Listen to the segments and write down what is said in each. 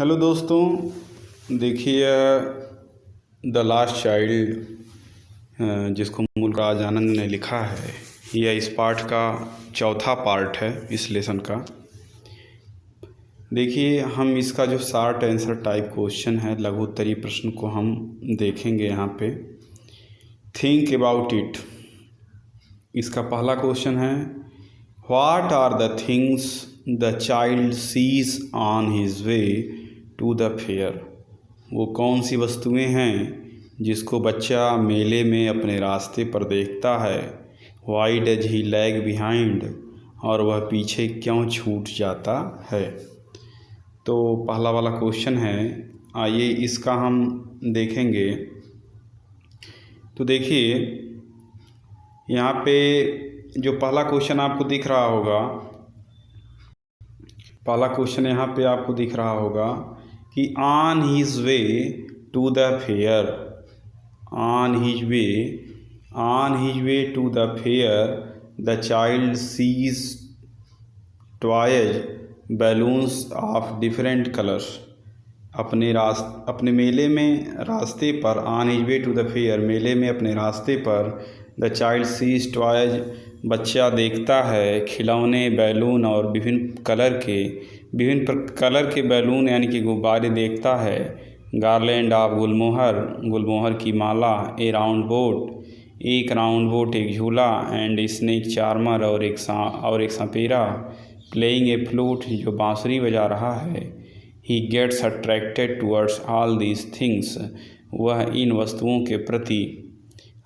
Hello दोस्तों, देखिए the last child जिसको मूलराज आनंद ने लिखा है, यह इस पाठ का चौथा पार्ट है इस लेसन का। देखिए हम इसका जो शार्ट आंसर टाइप क्वेश्चन है, लघु उत्तरीय प्रश्न को हम देखेंगे यहाँ पे। थिंक अबाउट इट, इसका पहला क्वेश्चन है what are the things the child sees on his way to the fair. वो कौन सी वस्तुएं हैं जिसको बच्चा मेले में अपने रास्ते पर देखता है। Why does he lag behind, और वह पीछे क्यों छूट जाता है। तो पहला वाला क्वेश्चन है, आइए इसका हम देखेंगे। तो देखिए यहाँ पे जो पहला क्वेश्चन आपको दिख रहा होगा, पहला क्वेश्चन यहाँ पे आपको दिख रहा होगा कि on his way to the fair, on his way to the fair the child sees toys balloons of different colours. अपने मेले में रास्ते पर, on his way to the fair, मेले में अपने रास्ते पर द चाइल्ड सीज टॉयज, बच्चा देखता है खिलौने, बैलून और विभिन्न कलर के बैलून यानी कि गुब्बारे देखता है। गार्लैंड ऑफ गुलमोहर की माला, ए राउंड बोट, एक राउंड बोट, एक झूला, एंड स्नेक चार्मर, और एक सांपेरा, प्लेइंग ए फ्लूट, जो बांसुरी बजा रहा है। He gets attracted towards all these things, वह इन वस्तुओं के प्रति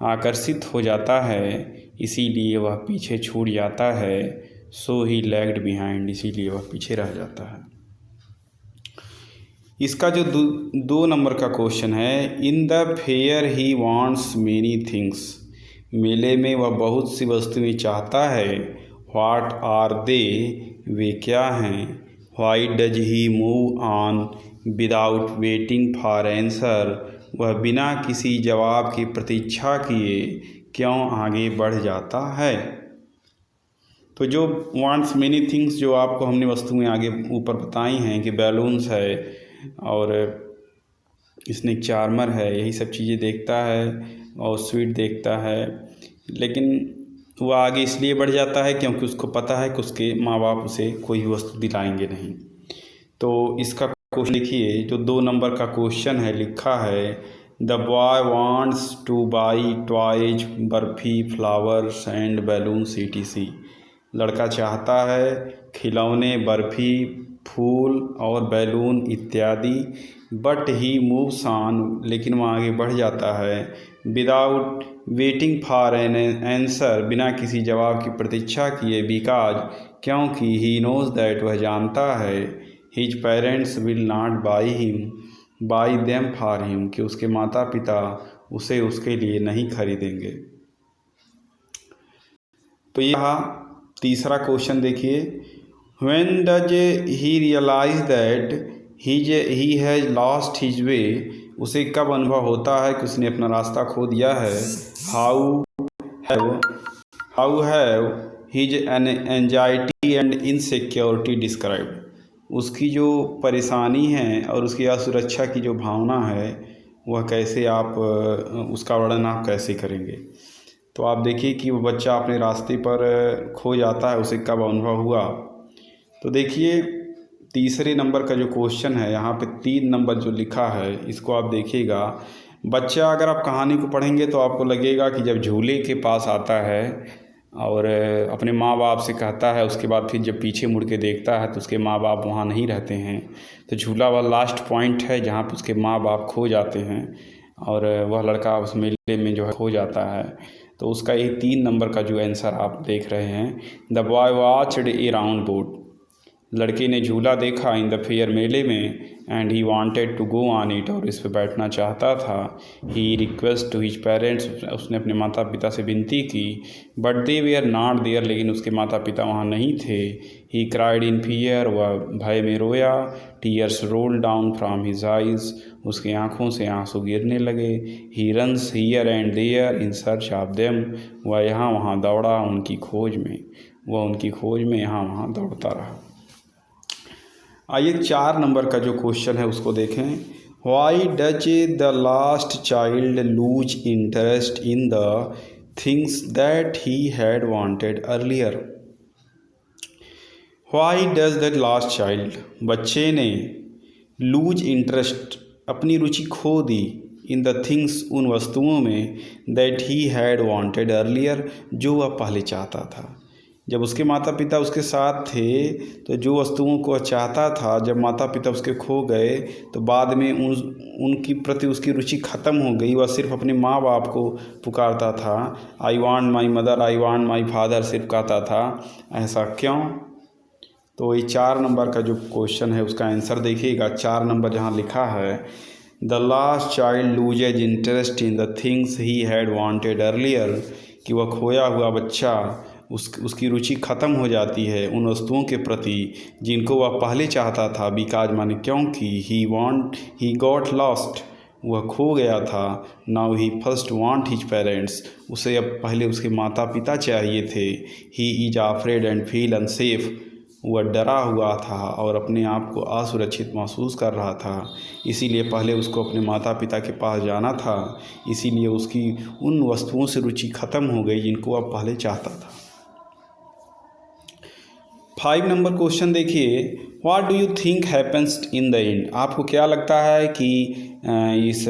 आकर्षित हो जाता है, इसीलिए वह पीछे छूट जाता है। सो ही लैग्ड बिहाइंड, इसीलिए वह पीछे रह जाता है। इसका जो दो नंबर का क्वेश्चन है, इन the fair he wants many things, मेले में वह बहुत सी वस्तुएं चाहता है। व्हाट आर दे, वे क्या हैं। Why does he move on without waiting for answer, वह बिना किसी जवाब की प्रतीक्षा किए क्यों आगे बढ़ जाता है। तो जो वांट्स मेनी थिंग्स, जो आपको हमने वस्तुएं आगे ऊपर बताई हैं कि बैलून्स है और स्नेक चार्मर है, यही सब चीज़ें देखता है, और स्वीट देखता है, लेकिन वह आगे इसलिए बढ़ जाता है क्योंकि उसको पता है कि उसके माँ बाप उसे कोई भी वस्तु दिलाएंगे नहीं। तो इसका क्वेश्चन देखिए, जो 2 नंबर का क्वेश्चन है, लिखा है the boy wants two by toys, barfi, flowers and balloons etc। लड़का चाहता है खिलौने, बर्फ़ी, फूल और बैलून इत्यादि। बट ही मूव्स ऑन, लेकिन वह आगे बढ़ जाता है। Without waiting for an answer, बिना किसी जवाब की प्रतीक्षा किए। बिकॉज, क्योंकि ही नोज दैट, वह जानता है his parents will not by them for him, कि उसके माता पिता उसे उसके लिए नहीं खरीदेंगे। तो यह तीसरा क्वेश्चन देखिए, when does he realise that he has lost his way, उसे कब अनुभव होता है कि उसने अपना रास्ता खो दिया है। How have his anxiety and insecurity described, उसकी जो परेशानी है और उसकी असुरक्षा की जो भावना है, वह कैसे आप उसका वर्णन आप कैसे करेंगे। तो आप देखिए कि वो बच्चा अपने रास्ते पर खो जाता है, उसे कब अनुभव हुआ। तो देखिए तीसरे नंबर का जो क्वेश्चन है, यहाँ पे 3 नंबर जो लिखा है, इसको आप देखिएगा। बच्चा, अगर आप कहानी को पढ़ेंगे तो आपको लगेगा कि जब झूले के पास आता है और अपने माँ बाप से कहता है, उसके बाद फिर जब पीछे मुड़ के देखता है तो उसके माँ बाप वहाँ नहीं रहते हैं। तो झूला वाला लास्ट पॉइंट है जहाँ पर उसके माँ बाप खो जाते हैं और वह लड़का उस मेले में जो है खो जाता है। तो उसका ये 3 नंबर का जो आंसर आप देख रहे हैं, the boy watched a roundabout, लड़के ने झूला देखा इन द फेयर, मेले में, and he wanted to go on it, और इस पर बैठना चाहता था। He request to his parents, उसने अपने माता पिता से विनती की। But they were not there, लेकिन उसके माता पिता वहाँ नहीं थे। ही क्राइड इन फियर, वह भय में रोया। Tears roll down from his eyes, उसकी आँखों से आंसू गिरने लगे। He runs here and there in search of them, वह यहाँ वहाँ दौड़ा उनकी खोज में, यहाँ वहाँ दौड़ता रहा। आइए 4 नंबर का जो क्वेश्चन है उसको देखें। Why does the last child loose interest in the things that he had wanted earlier. Why does the last child, बच्चे ने लूज इंटरेस्ट, अपनी रुचि खो दी, इन द थिंग्स, उन वस्तुओं में, that he had wanted earlier, जो वह पहले चाहता था। जब उसके माता पिता उसके साथ थे तो जो वस्तुओं को चाहता था, जब माता पिता उसके खो गए तो बाद में उनकी प्रति उसकी रुचि ख़त्म हो गई। वह सिर्फ अपने माँ बाप को पुकारता था, I want my mother, I want my father सिर्फ कहता था। ऐसा क्यों? तो ये 4 नंबर का जो क्वेश्चन है उसका आंसर देखिएगा। 4 नंबर जहाँ लिखा है, the last child loses interest in the things he had wanted earlier, कि वह खोया हुआ बच्चा उसकी रुचि ख़त्म हो जाती है उन वस्तुओं के प्रति जिनको वह पहले चाहता था। बिकॉज माने क्योंकि ही गॉट लॉस्ट, वह खो गया था। Now he first want his parents, उसे अब पहले उसके माता पिता चाहिए थे। He is afraid and feel unsafe, वह डरा हुआ था और अपने आप को असुरक्षित महसूस कर रहा था, इसीलिए पहले उसको अपने माता पिता के पास जाना था। इसीलिए उसकी उन वस्तुओं से रुचि ख़त्म हो गई जिनको वह पहले चाहता था। 5 नंबर क्वेश्चन देखिए, what do you think happens in the end. आपको क्या लगता है कि इस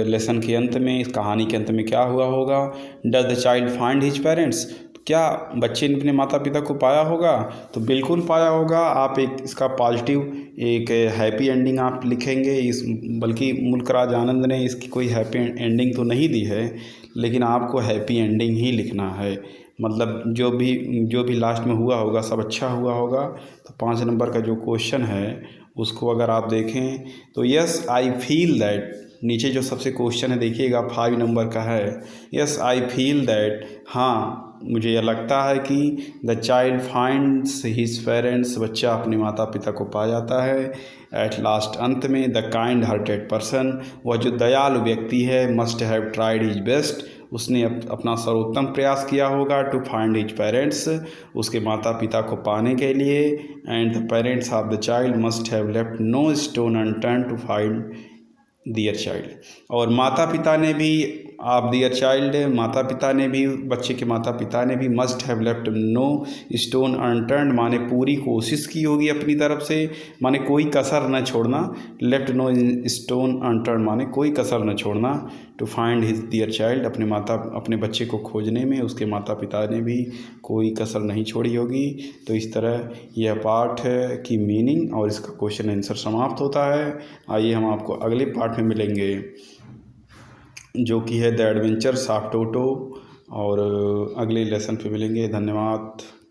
लेसन के अंत में, इस कहानी के अंत में क्या हुआ होगा? Does the child find his parents, क्या बच्चे ने अपने माता पिता को पाया होगा? तो बिल्कुल पाया होगा। आप एक इसका पॉजिटिव, एक हैप्पी एंडिंग आप लिखेंगे। बल्कि मुल्कराज आनंद ने इसकी कोई हैप्पी एंडिंग तो नहीं दी है, लेकिन आपको हैप्पी एंडिंग ही लिखना है। मतलब जो भी लास्ट में हुआ होगा सब अच्छा हुआ होगा। तो 5 नंबर का जो क्वेश्चन है उसको अगर आप देखें तो यस आई फील दैट, नीचे जो सबसे क्वेश्चन है देखिएगा 5 नंबर का है, यस आई फील दैट, हाँ मुझे यह लगता है कि the child finds his parents, बच्चा अपने माता पिता को पा जाता है। एट लास्ट, अंत में, द काइंड हार्टेड पर्सन, वह जो दयालु व्यक्ति है, must have tried his best, उसने अपना सर्वोत्तम प्रयास किया होगा। टू फाइंड हिज पेरेंट्स, उसके माता पिता को पाने के लिए। And the parents of the child must have left no stone unturn to find their child, और माता पिता ने भी, आप दियर चाइल्ड, माता पिता ने भी, बच्चे के माता पिता ने भी, must have left no stone unturn माने पूरी कोशिश की होगी अपनी तरफ से, माने कोई कसर न छोड़ना। लेफ्ट नो स्टोन अनटर्न माने कोई कसर न छोड़ना। To find his their child, अपने बच्चे को खोजने में उसके माता पिता ने भी कोई कसर नहीं छोड़ी होगी। तो इस तरह यह पार्ट की मीनिंग और इसका क्वेश्चन आंसर समाप्त होता है। आइए हम आपको अगले पार्ट में मिलेंगे जो कि है द एडवेंचर्स ऑफ टोटो, और अगले लेसन पे मिलेंगे। धन्यवाद।